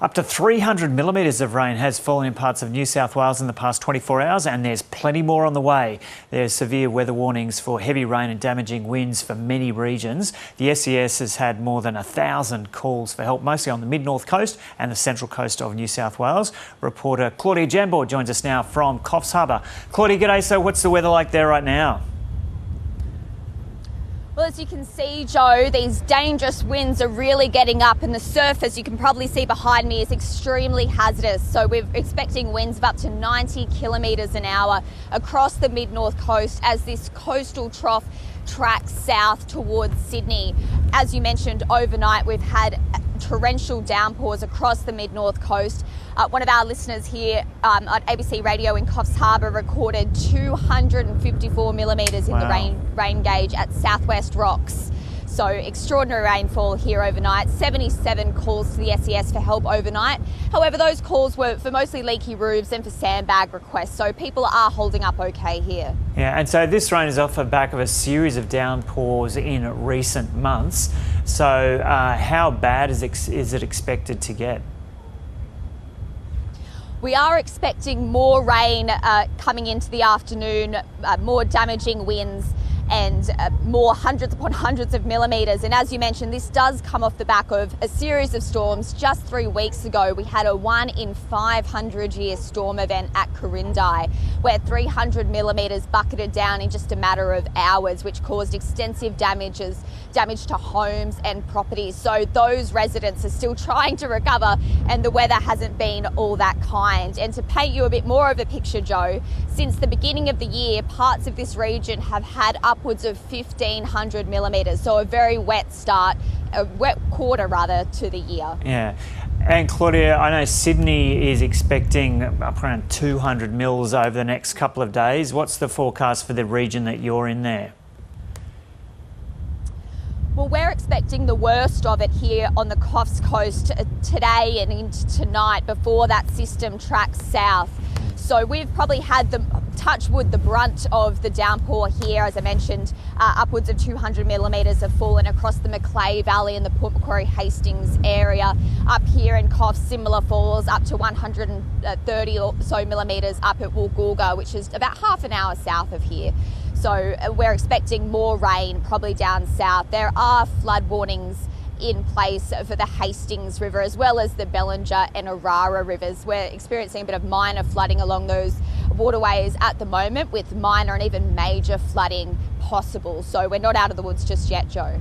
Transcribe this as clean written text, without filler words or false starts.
Up to 300 millimetres of rain has fallen in parts of New South Wales in the past 24 hours, and there's plenty more on the way. There's severe weather warnings for heavy rain and damaging winds for many regions. The SES has had more than 1,000 calls for help, mostly on the mid-north coast and the central coast of New South Wales. Reporter Claudia Jambor joins us now from Coffs Harbour. Claudia, g'day. So what's the weather like there right now? Well, as you can see, Joe, these dangerous winds are really getting up, and the surf, as you can probably see behind me, is extremely hazardous. So we're expecting winds of up to 90 kilometres an hour across the mid-north coast as this coastal trough tracks south towards Sydney. As you mentioned, overnight we've had torrential downpours across the mid-north coast. One of our listeners here at ABC Radio in Coffs Harbour recorded 254 millimetres in the rain gauge at Southwest Rocks. So extraordinary rainfall here overnight. 77 calls to the SES for help overnight. However, those calls were for mostly leaky roofs and for sandbag requests, so people are holding up okay here. Yeah, and so this rain is off the back of a series of downpours in recent months. So how bad is it expected to get? We are expecting more rain coming into the afternoon, more damaging winds, and more hundreds upon hundreds of millimetres. And as you mentioned, this does come off the back of a series of storms. Just 3 weeks ago, we had a 1 in 500 year storm event at Quirindi, where 300 millimetres bucketed down in just a matter of hours, which caused extensive damage to homes and properties. So those residents are still trying to recover, and the weather hasn't been all that kind. And to paint you a bit more of a picture, Joe, since the beginning of the year, parts of this region have had upwards of 1,500 millimetres. So a very wet start, a wet quarter rather, to the year. Yeah. And Claudia, I know Sydney is expecting up around 200 mils over the next couple of days. What's the forecast for the region that you're in there? Well, we're expecting the worst of it here on the Coffs Coast today and into tonight before that system tracks south. So we've probably had the brunt of the downpour here. As I mentioned, upwards of 200 millimetres have fallen across the Macleay Valley and the Port Macquarie Hastings area. Up here in Coffs, similar falls up to 130 or so millimetres up at Woolgoolga, which is about half an hour south of here. So we're expecting more rain probably down south. There are flood warnings in place for the Hastings River as well as the Bellinger and Arara rivers. We're experiencing a bit of minor flooding along those waterways at the moment, with minor and even major flooding possible. So we're not out of the woods just yet, Joe.